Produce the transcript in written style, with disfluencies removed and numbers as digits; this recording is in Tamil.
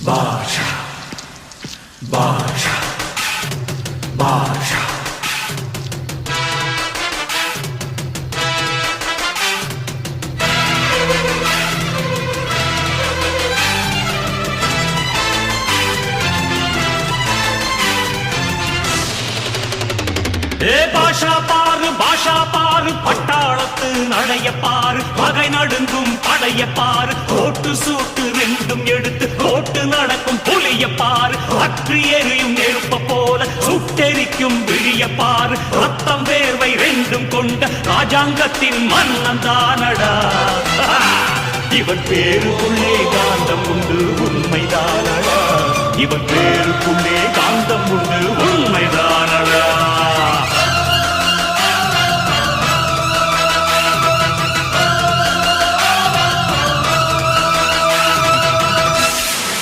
பாஷா பாஷா பாஷா பாஷா பாரு பட்டாளத்து நடைய பாரு பகை நடுங்கும் படைய பாரு கோட்டு சூட்டு ரெண்டும் எடுத்து கோட்டு நடக்கும் புலிய பாரு அற்றி எரியும் நெருப்ப போல சுட்டெரிக்கும் விழிய பாரு ரத்தம் வேர்வை ரெண்டும் கொண்ட ராஜாங்கத்தின் மன்னன் தானடா இவன் பேருக்குள்ளே காந்தம் உண்டு உண்மைதானடா இவன் பேருக்குள்ளே காந்தம் உண்டு உண்மைதானடா